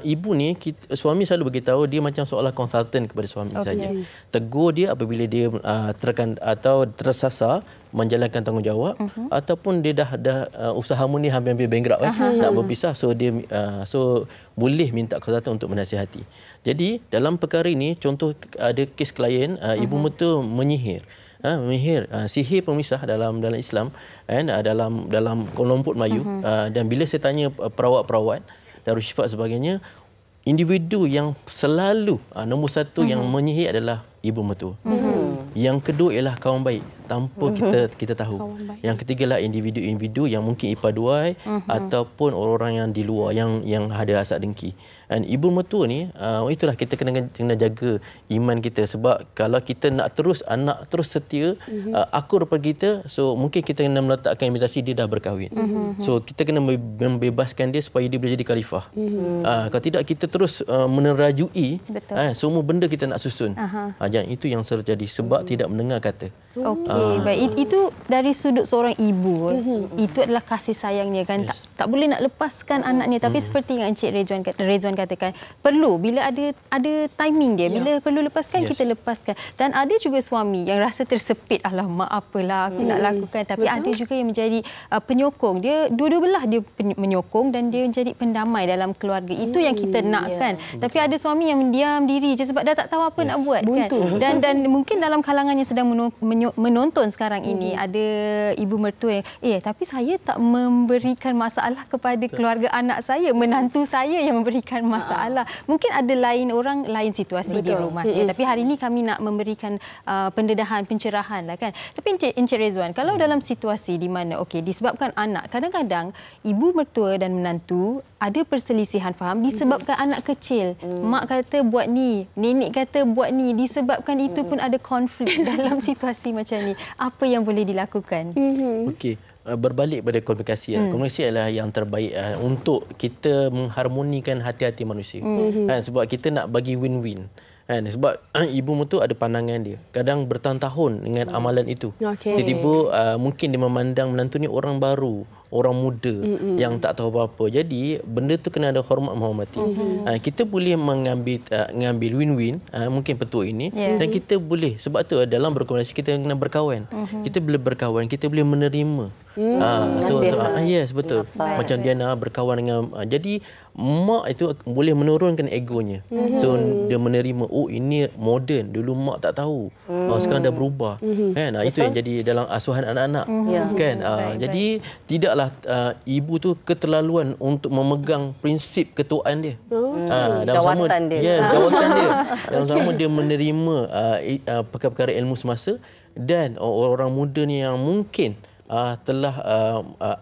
ibu ni suami selalu beritahu dia macam seolah konsultan kepada suami saja. Tegur dia apabila dia terkan atau tersasar menjalankan tanggungjawab ataupun dia dah usaha ni hampir bankrupt nak berpisah, so dia boleh minta konsultan untuk menasihati. Jadi dalam perkara ini contoh ada kes klien ibu mertua menyihir. Sihir pemisah dalam Islam dalam Kuala Lumpur Melayu. Dan bila saya tanya perawat-perawat Darul Syifa sebagainya, individu yang selalu nombor satu yang menyihir adalah ibu mertua. Yang kedua ialah kawan baik tanpa kita tahu. Yang ketiga lah individu-individu yang mungkin ipaduai ataupun orang-orang yang di luar yang ada hasad dengki. Dan ibu mertua ni itulah kita kena jaga iman kita, sebab kalau kita nak terus anak terus setia akur pada kita, so mungkin kita kena meletakkan imitasi dia dah berkahwin. So kita kena membebaskan dia supaya dia boleh jadi khalifah. Kalau tidak kita terus menerajui semua benda kita nak susun. Jangan itu yang terjadi sebab tidak mendengar kata. Baik, itu dari sudut seorang ibu. Itu adalah kasih sayangnya kan. Tak boleh nak lepaskan anaknya, tapi seperti yang Encik Rezwan katakan, perlu bila ada timing dia, bila perlu lepaskan kita lepaskan. Dan ada juga suami yang rasa tersepit, alamak apalah aku nak lakukan, tapi ada juga yang menjadi penyokong. Dia dua-dua belah dia menyokong dan dia menjadi pendamai dalam keluarga. Itu yang kita nakkan. Tapi ada suami yang mendiam diri je sebab dah tak tahu apa nak buat kan. Dan mungkin dalam kalangan yang sedang menonton sekarang ini ada ibu mertua yang tapi saya tak memberikan masalah kepada keluarga anak saya, menantu saya yang memberikan masalah. Mungkin ada lain situasi di rumah. Tapi hari ini kami nak memberikan pendedahan, pencerahan lah kan. Tapi Encik Rezwan, kalau dalam situasi di mana disebabkan anak, kadang-kadang ibu mertua dan menantu ada perselisihan faham disebabkan anak kecil. Mak kata buat ni, nenek kata buat ni, disebabkan itu pun ada konflik dalam situasi macam ni. Apa yang boleh dilakukan? Berbalik pada komunikasi. Komunikasi adalah yang terbaik untuk kita mengharmonikan hati-hati manusia. Sebab kita nak bagi win-win. Sebab ibu mertua ada pandangan dia. Kadang bertahun-tahun dengan amalan itu. Tiba-tiba mungkin dia memandang menantu ni orang baru, orang muda yang tak tahu apa-apa. Jadi benda tu kena ada hormat menghormati. Kita boleh mengambil win-win mungkin petua ini dan kita boleh, sebab tu dalam berkomunikasi kita kena berkawan. Kita boleh berkawan, kita boleh menerima. Yes, betul. Macam Diana berkawan dengan jadi mak itu boleh menurunkan egonya. So dia menerima, ini moden, dulu mak tak tahu. Sekarang dah berubah. Kan? Itu yang jadi dalam asuhan anak-anak. Kan? Jadi tidaklah ibu tu keterlaluan untuk memegang prinsip ketuaan dia. Jawatan dia. Jawatan dia. Dalam sama dia menerima perkara-perkara ilmu semasa, dan orang muda ni yang mungkin telah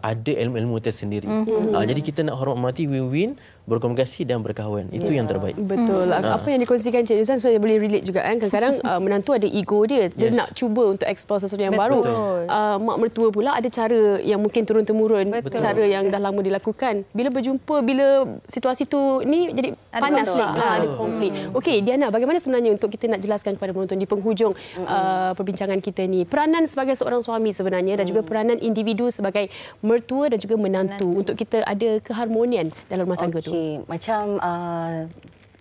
ada ilmu-ilmu tersendiri. Jadi kita nak hormati, win-win, berkomunikasi dan berkawan. Itu yang terbaik. Betul. Apa yang dikongsikan Cik Rizwan sebenarnya boleh relate juga kan. Kadang-kadang menantu ada ego dia. Dia nak cuba untuk explore sesuatu yang baru. Mak mertua pula ada cara yang mungkin turun-temurun. Cara yang dah lama dilakukan. Bila berjumpa, bila situasi tu ni jadi panas ni. Ada konflik. Okey, Diana, bagaimana sebenarnya untuk kita nak jelaskan kepada penonton di penghujung perbincangan kita ni, peranan sebagai seorang suami sebenarnya dan juga peranan individu sebagai mertua dan juga menantu untuk kita ada keharmonian dalam rumah tangga tu. Macam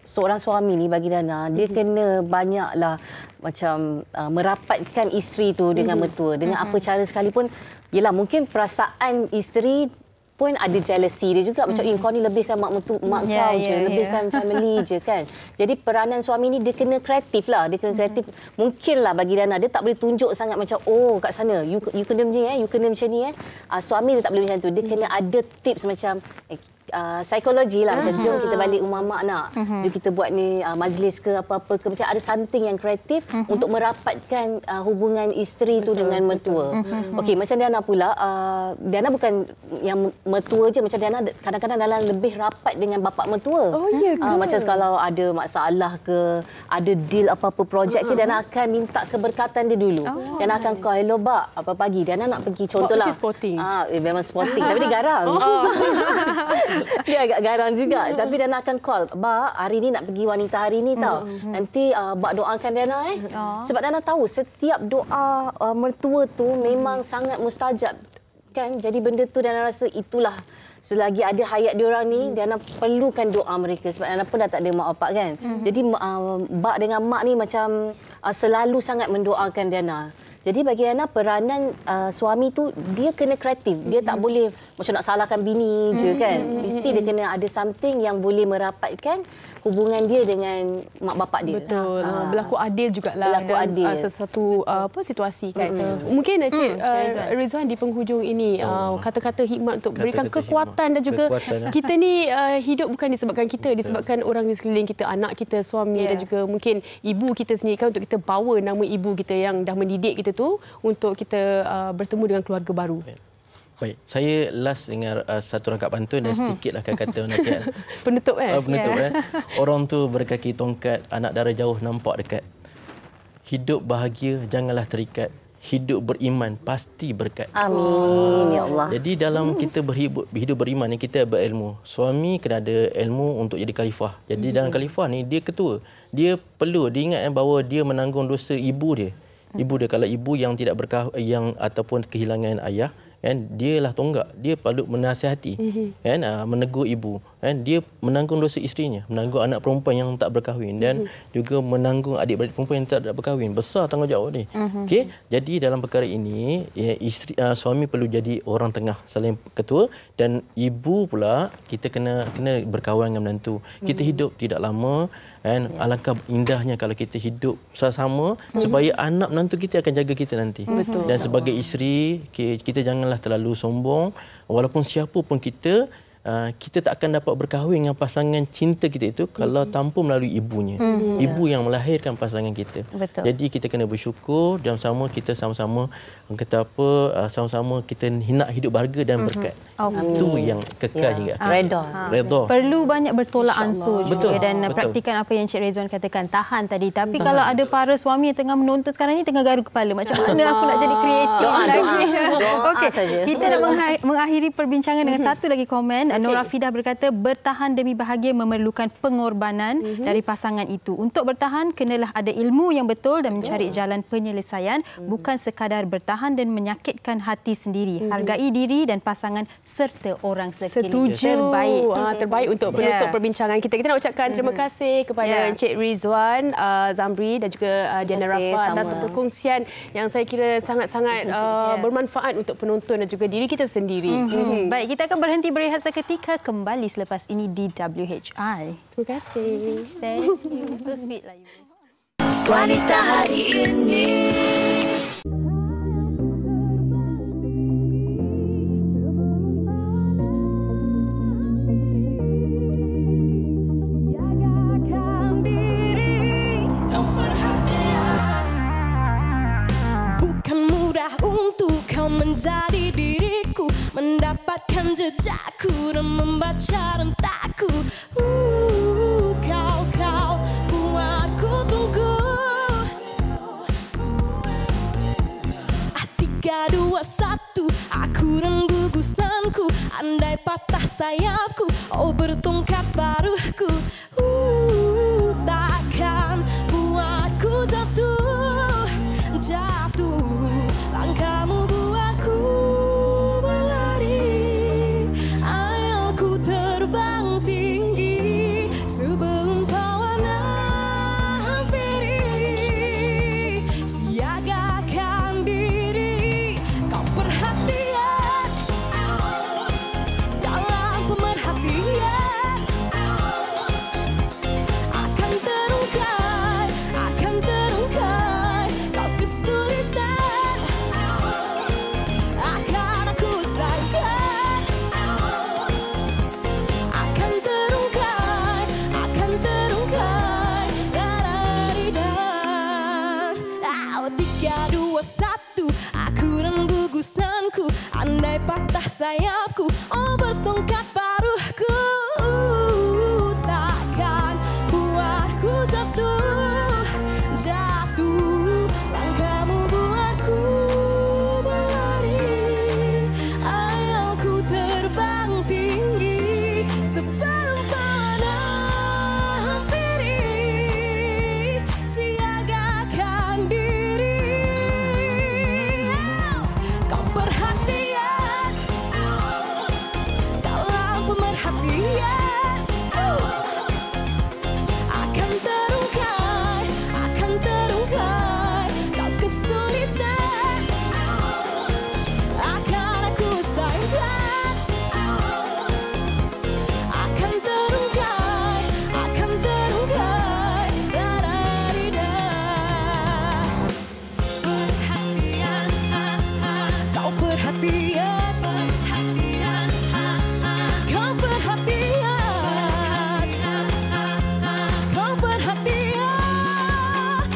seorang suami ni bagi Dana, dia kena banyaklah macam merapatkan isteri tu dengan mertua. Dengan apa cara sekalipun, yelah mungkin perasaan isteri pun ada jealousy dia juga. Macam kau ni lebihkan mak kau je, lebihkan family je kan. Jadi peranan suami ni dia kena kreatif lah. Dia kena kreatif. Mungkinlah bagi Dana, dia tak boleh tunjuk sangat macam, oh kat sana, you kena macam ni, you kena macam ni. Suami dia tak boleh macam tu. Dia kena ada tips macam, psikologi lah, macam jom kita balik rumah mak nak, jom kita buat ni majlis ke apa-apa ke, macam ada something yang kreatif untuk merapatkan hubungan isteri tu dengan mertua. Okey, macam Diana pula, Diana bukan yang mertua je, macam Diana kadang-kadang dalam lebih rapat dengan bapa mertua. Macam kalau ada masalah ke, ada deal apa-apa projek ke, Diana akan minta keberkatan dia dulu. Diana akan call, hello bak, apa pagi Diana nak pergi, contohlah sporting. Memang sporting, tapi dia garang. Dia agak garang juga. Tapi Diana akan call, Bak, hari ni nak pergi wanita hari ni tau. Nanti Bak doakan Diana Sebab Diana tahu setiap doa mertua tu memang sangat mustajab. Kan? Jadi benda tu Diana rasa itulah, selagi ada hayat diorang ni, Diana perlukan doa mereka. Sebab Diana pun dah tak ada mak bapak kan. Jadi Bak dengan mak ni macam selalu sangat mendoakan Diana. Jadi bagi Diana, peranan suami tu dia kena kreatif. Dia tak boleh macam nak salahkan bini je kan. Mesti dia kena ada something yang boleh merapatkan hubungan dia dengan mak bapak dia. Betul. Berlaku adil jugalah. Berlaku adil. Sesuatu situasi kan. Mungkin Encik Rizwan di penghujung ini kata-kata hikmat untuk berikan kekuatan dan juga kita ni hidup bukan disebabkan kita, disebabkan orang di sekeliling kita, anak kita, suami dan juga mungkin ibu kita sendiri kan, untuk kita bawa nama ibu kita yang dah mendidik kita tu untuk kita bertemu dengan keluarga baru. Baik, saya last dengar satu rangkap pantun dan sedikitlah kata nasihat. Penutup Penutup Orang tu berkaki tongkat, anak dara jauh nampak dekat. Hidup bahagia janganlah terikat. Hidup beriman pasti berkat. Amin ya Allah. Jadi dalam kita hidup beriman ni, kita berilmu. Suami kena ada ilmu untuk jadi khalifah. Jadi dalam khalifah ni dia ketua. Dia perlu diingat bahawa dia menanggung dosa ibu dia. Ibu dia, kalau ibu yang tidak yang ataupun kehilangan ayah, kan, dialah tonggak, dia perlu menasihati, kan, menegur ibu, kan, dia menanggung dosa isterinya, menanggung anak perempuan yang tak berkahwin dan juga menanggung adik-beradik perempuan yang tak berkahwin. Besar tanggungjawab ni. Okey, jadi dalam perkara ini suami perlu jadi orang tengah, saling ketua, dan ibu pula kita kena berkawan dengan menantu. Kita hidup tidak lama, kan, alangkah indahnya kalau kita hidup sama-sama supaya anak menantu kita akan jaga kita nanti. Dan sebagai isteri, kita janganlah terlalu sombong. Walaupun siapa pun kita tak akan dapat berkahwin dengan pasangan cinta kita itu kalau tanpa melalui ibunya. Ibu yang melahirkan pasangan kita. Jadi kita kena bersyukur dan kita sama-sama sama-sama kita nak hidup bahagia dan berkat. Itu yang kekal hingga redha. Perlu banyak bertolak ansur juga dan praktikan apa yang Encik Rizwan katakan, tahan tadi. Tapi kalau ada para suami yang tengah menonton sekarang ni tengah garu kepala, macam mana aku nak jadi kreatif lagi. Okey, kita nak mengakhiri perbincangan dengan satu lagi komen. Nora Fidah berkata, bertahan demi bahagia memerlukan pengorbanan dari pasangan itu. Untuk bertahan, kenalah ada ilmu yang betul dan mencari jalan penyelesaian, bukan sekadar bertahan dan menyakitkan hati sendiri. Hargai diri dan pasangan serta orang sekeliling. Setuju. Terbaik untuk penutup perbincangan kita. Kita nak ucapkan terima kasih kepada Encik Rizwan Zamri dan juga Diana Rafa atas perkongsian yang saya kira sangat-sangat bermanfaat untuk penonton dan juga diri kita sendiri. Baik, kita akan berhenti berehat seketika, kembali selepas ini di WHI. Terima kasih. Thank you. So sweet lah you. Wanita hari ini. Bukan mudah untuk kau menjadi diriku, mendapatkan jejakku dan membaca rentaku. Kau buatku tunggu. 3, 2, 1, aku dan gugusanku. Andai patah sayapku, oh bertongkat baruku. Takkan buatku jatuh. Langkahmu buatku berlari. Ayo ku terbang tinggi sebelum kawan hampiri. Siagakan diri, kau perhatian. Oh 3, 2, 1, aku dan gugusanku. Andai patah sayapku, oh bertongkat paruhku, takkan buatku jatuh, jatuh. Langkahmu buatku berlari, ayo ku terbang tinggi sebelum panah hampiri, siagakan diri. Kau perhatian dalam pemerhatian, akan terungkai, akan terungkai. Kau kesulitan, akan aku sayangkan, akan terungkai, akan terungkai. Perhatian, kau perhatian, kau perhatian, kau perhatian.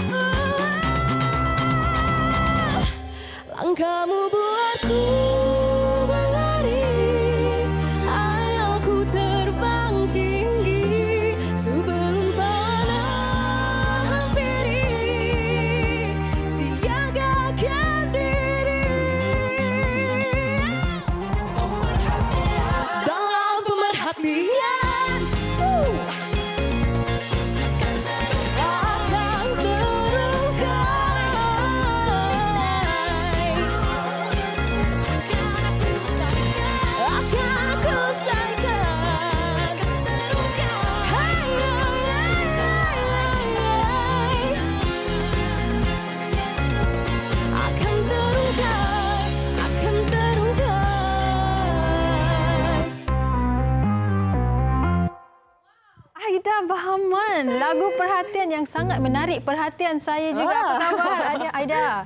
Langkahmu buatku berlari, ayo ku terbang tinggi sebelum panah hampiri, siagakan diri. Dalam pemerhatian, akan terungkai, akan aku sayangkan, hai, akan terungkai, akan terungkai. Aida Bahaman, lagu Perhatian yang sangat menarik perhatian saya juga. Apa khabar Aida?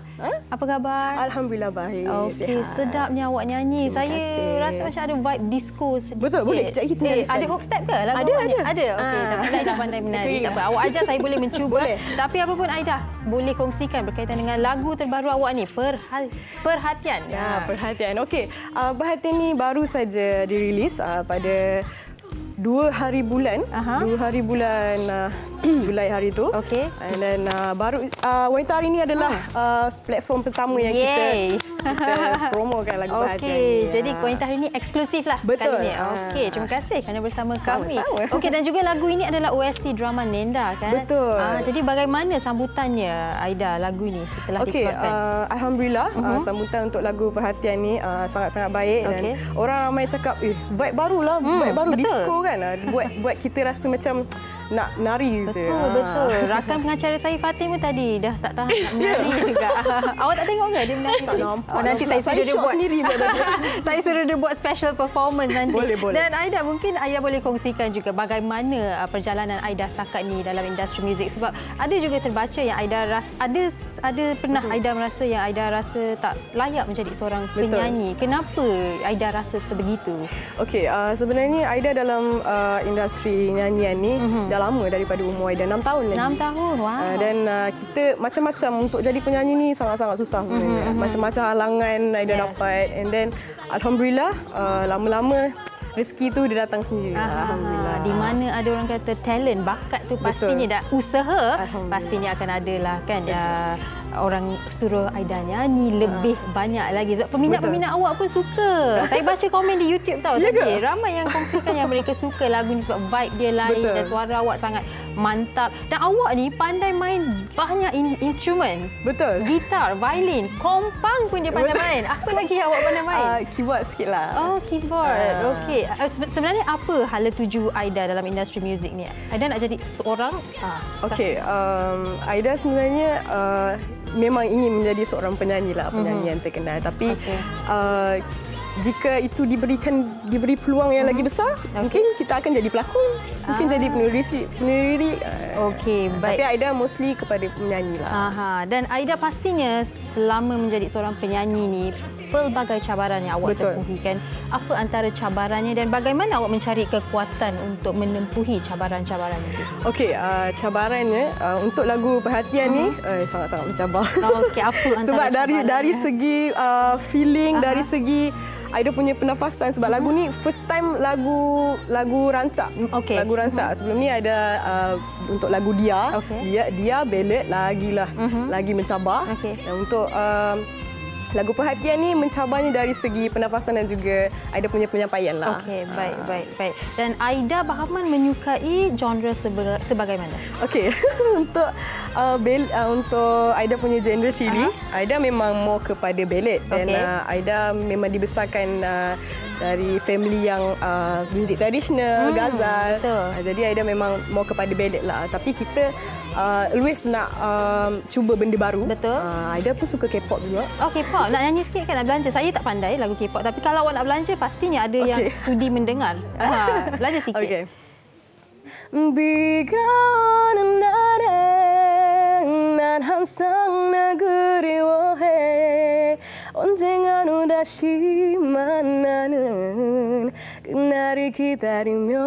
Apa khabar? Alhamdulillah baik. Okey, sedapnya awak nyanyi. Saya rasa macam ada vibe disco sedikit. Betul, boleh kejap kita nyanyi sekali. Ada hook step ke lagu Ada, awak ni? ada. Ada. Okey, tapi saya dah pandai menari. Tak apa, awak ajar saya boleh mencuba. Boleh. Tapi apa pun Aida, boleh kongsikan berkaitan dengan lagu terbaru awak ni, Perhatian. Ya, Perhatian. Okey, Perhatian ni baru saja dirilis pada 2 hari bulan. 2 hari bulan Julai hari tu. Okey. Dan baru Wanita Hari ni adalah platform pertama yang kita promokan lagu Perhatian ni. Okey, jadi Wanita Hari ni eksklusif lah. Betul. Kali ni. Okey, terima kasih kerana bersama kami. Sama-sama. Okey, dan juga lagu ini adalah OST drama Nenda kan? Betul. Jadi bagaimana sambutannya Aida lagu ini setelah dikeluarkan? Alhamdulillah sambutan untuk lagu Perhatian ni sangat-sangat baik dan orang ramai cakap vibe barulah, vibe baru betul. disco kan. Buat kita rasa macam nak nari je. Betul. Rakan pengacara saya Fatin pun tadi dah tak tahan nak menari juga. Awak tak tengok ke dia menari? Tak nampak. Nanti saya suruh dia buat sendiri buat saya suruh dia buat special performance nanti. Boleh. Dan Aida, mungkin Aida boleh kongsikan juga bagaimana perjalanan Aida setakat ni dalam industri muzik, sebab ada juga terbaca yang Aida rasa ada pernah Aida merasa yang Aida rasa tak layak menjadi seorang penyanyi. Kenapa Aida rasa sebegitu? Okey, sebenarnya Aida dalam industri nyanyian ni dah lama daripada umur Aida 6 tahun lagi. 6 tahun. Wow. Dan kita macam-macam untuk jadi penyanyi ni sangat-sangat susah sebenarnya. Macam-macam halangan Aida dapat, and then alhamdulillah lama-lama rezeki tu dia datang sendiri. Alhamdulillah. Di mana ada orang kata talent, bakat tu pastinya dah usaha, pastinya akan ada lah kan. Orang suruh Aida nyanyi lebih banyak lagi. Sebab peminat-peminat awak pun suka. Saya baca komen di YouTube tahu tadi. Ramai yang kongsikan yang mereka suka lagu ni sebab vibe dia lain dan suara awak sangat mantap. Dan awak ni pandai main banyak instrumen. Betul. Gitar, violin, kompang pun dia pandai main. Apa lagi awak pandai main? Keyboard sikit lah. Oh, keyboard. Okey. Sebenarnya apa hala tuju Aida dalam industri muzik ni? Aida nak jadi seorang? Okey. Aida sebenarnya memang ingin menjadi seorang penyanyi lah, penyanyi yang terkenal. Tapi jika itu diberi peluang yang lagi besar, mungkin kita akan jadi pelakon, mungkin jadi penulis. Okey, baik. Tapi Aida mostly kepada penyanyi lah. Dan Aida pastinya selama menjadi seorang penyanyi ni pelbagai cabaran yang awak tempuhi kan. Apa antara cabarannya dan bagaimana awak mencari kekuatan untuk menempuhi cabaran-cabaran itu? Okey, cabarannya untuk lagu Perhatian ni sangat-sangat mencabar. Okey, apa antara sebab dari segi feeling, dari segi Aida punya pernafasan, sebab lagu ni first time lagu rancak. Lagu rancak. Sebelum ni ada untuk lagu Dia. Dia ballad lagi mencabar. Dan untuk lagu Perhatian ni mencabarnya dari segi pernafasan dan juga Aida punya penyampaian lah. Okey, baik. Dan Aida Bahman menyukai genre sebagaimana? Okey, untuk Aida punya genre sini, Aida memang more kepada ballad. Dan Aida memang dibesarkan dari family yang muzik tradisional, ghazal. Jadi Aida memang more kepada ballad lah. Tapi kita always nak cuba benda baru. Betul. Aida pun suka K-pop juga. Oh, K-pop. Nak nyanyi sikit kan, nak belanja. Saya tak pandai lagu K-pop. Tapi kalau awak nak belanja, pastinya ada yang sudi mendengar. Belanja sikit. Okey. 비가 오는 날엔 난 항상 날 그리워해 언젠가 너 다시 만나는 그날을 기다리면.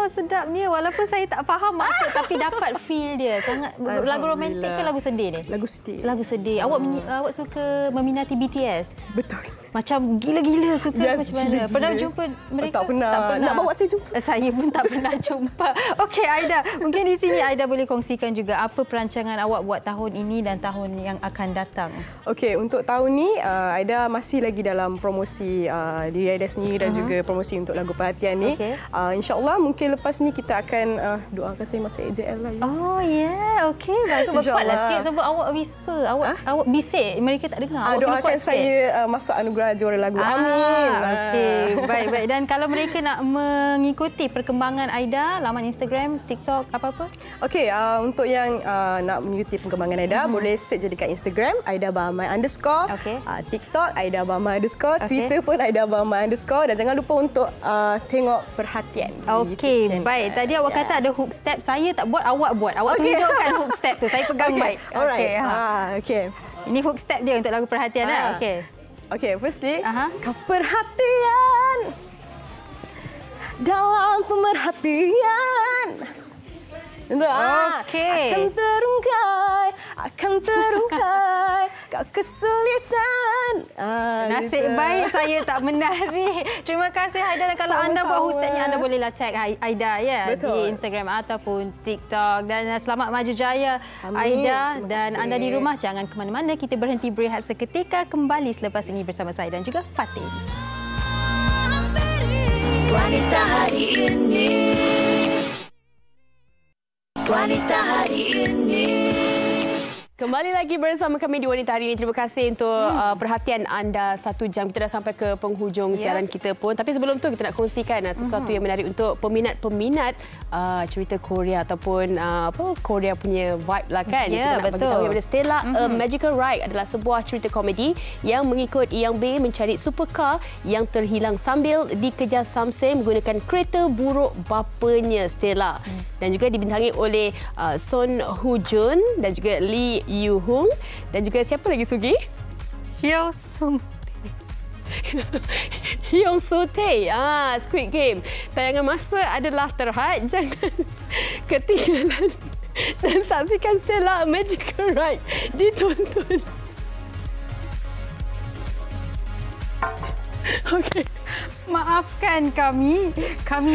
Sedapnya. Walaupun saya tak faham maksud tapi dapat feel dia. Sangat lagu romantik ke lagu sedih ni? Lagu sedih. Lagu sedih. Awak suka meminati BTS? Betul. Macam gila-gila suka macam mana? Pernah jumpa mereka? Tak pernah. Nak bawa saya jumpa? Saya pun tak pernah jumpa. Okey Aida, mungkin di sini Aida boleh kongsikan juga apa perancangan awak buat tahun ini dan tahun yang akan datang. Okey, untuk tahun ni Aida masih lagi dalam promosi diri Aida sendiri dan juga promosi untuk lagu Perhatian ni. InsyaAllah mungkin lepas ni kita akan doakan saya masuk AJL lah. Oh yeah, okey. Bagus. Berkuatlah sikit sebab awak whisper. Awak bisik, mereka tak dengar. Doakan saya masuk anugerah juara lagu. Amin. Okey, baik. Dan kalau mereka nak mengikuti perkembangan Aida, laman Instagram, TikTok, apa-apa? Okey, untuk yang nak mengikuti perkembangan Aida, boleh search je dekat Instagram, Aida Bahman _ TikTok, Aida Bahman _ Twitter pun Aida Bahman _ dan jangan lupa untuk tengok Perhatian. Okey, baik. Tadi awak kata ada hook step, saya tak buat, awak buat. Awak tunjukkan hook step tu, saya pegang baik. Alright. Okey. Ini hook step dia untuk lagu Perhatian lah. Okey, firstly, kau perhatian dalam pemerhatian. Akan terungkai kau kesulitan. Nasib baik saya tak menari. Terima kasih Aida. Dan kalau anda buat hook stepnya, anda bolehlah tag Aida di Instagram ataupun TikTok. Dan selamat maju jaya Aida. Dan anda di rumah jangan ke mana-mana. Kita berhenti berehat seketika, kembali selepas ini bersama saya dan juga Fatin. Wanita hari ini. Wanita hari ini. Kembali lagi bersama kami di Wanita Hari ini. Terima kasih untuk perhatian anda 1 jam. Kita dah sampai ke penghujung siaran kita pun. Tapi sebelum tu kita nak kongsikan sesuatu yang menarik untuk peminat-peminat cerita Korea ataupun Korea punya vibe lah kan. Kita nak bagi tahu yang Stella A Magical Ride adalah sebuah cerita komedi yang mengikut Yang B mencari supercar yang terhilang sambil dikejar Samse menggunakan kereta buruk bapanya Stella. Dan juga dibintangi oleh Son Ho Jun dan juga Lee Yoo Hung dan juga siapa lagi Sugi? Hyung Soo Tae. Squid Game. Tayangan masa adalah terhad. Jangan ketinggalan dan saksikan Stella A Magical Ride. Ditonton. Okey. Maafkan kami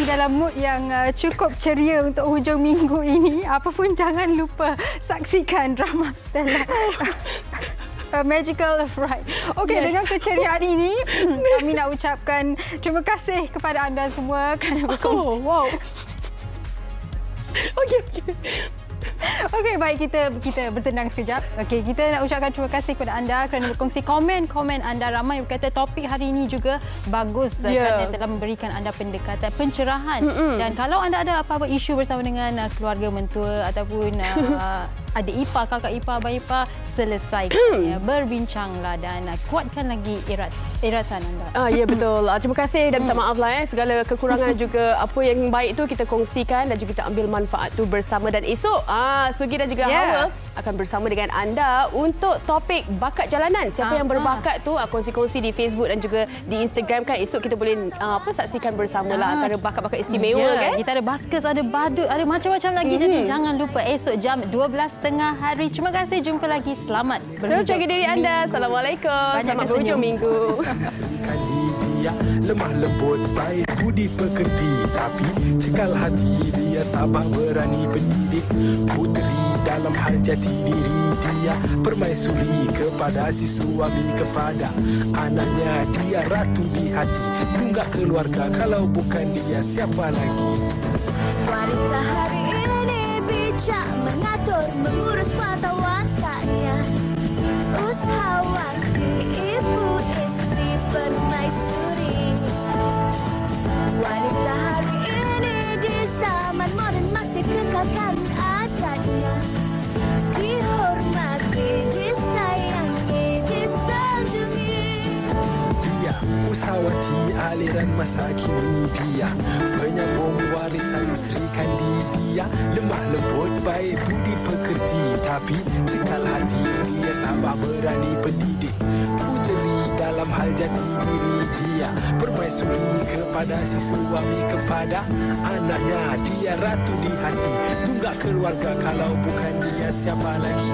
dalam mood yang cukup ceria untuk hujung minggu ini. Apapun jangan lupa saksikan drama Stella A Magical Ride. Okey, dengan keceriaan ini kami nak ucapkan terima kasih kepada anda semua kerana berkongsi. Okey. Okey, baik, kita bertenang sekejap. Okey, kita nak ucapkan terima kasih kepada anda kerana berkongsi komen-komen anda. Ramai yang berkata topik hari ini juga bagus kerana telah memberikan anda pendekatan pencerahan. Dan kalau anda ada apa-apa isu bersama dengan keluarga mentua ataupun adik ipar, kakak ipar, abang ipar, selesaikan. Berbincanglah dan kuatkan lagi iratan anda. Ya, betul. Terima kasih dan minta maaf lah segala kekurangan dan juga apa yang baik tu kita kongsikan dan juga kita ambil manfaat tu bersama. Dan esok Sugi dan juga Hawa akan bersama dengan anda untuk topik bakat jalanan. Siapa yang berbakat tu kongsi-kongsi di Facebook dan juga di Instagram kan. Esok kita boleh saksikan bersamalah antara bakat-bakat istimewa kan. Kita ada baskers, ada badut, ada macam-macam lagi. Jadi jangan lupa esok jam 12.30 hari. Terima kasih, jumpa lagi. Selamat terus jaga diri anda. Assalamualaikum. Selamat berhujung minggu. Dia lemah lembut, baik budi pekerti, tapi cekal hati dia tabah berani pendidik. Puteri dalam hal jati diri dia permaisuri kepada si suami, kepada anaknya dia ratu di hati. Tunggak keluarga, kalau bukan dia siapa lagi? Wanita hari ini bijak mengatur, mengurus mata wataknya. Usahawati, ibu istri permaisuri. Wanita hari ini di zaman moden masih kekalkan adatnya. Dihormati, disayangi, disanjungi. Dia usahawati aliran masa kini, dia penyambung warisan Sri Kandi. Dia lemah lembut, baik budi pekerti, tapi cekal hati dia tabah berani pendidik. Puteri dalam hal jati diri dia permaisuri kepada si suami, kepada anaknya dia ratu di hati. Tunggak keluarga, kalau bukan dia siapa lagi?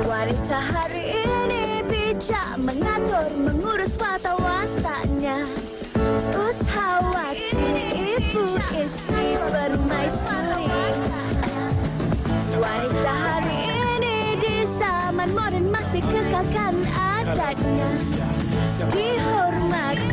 Wanita hari ini bijak mengatur, mengurus mata wataknya. Usahawati, ibu istri permaisuri. Wanita hari ini di zaman moden masih kekalkan adatnya. Dihormati,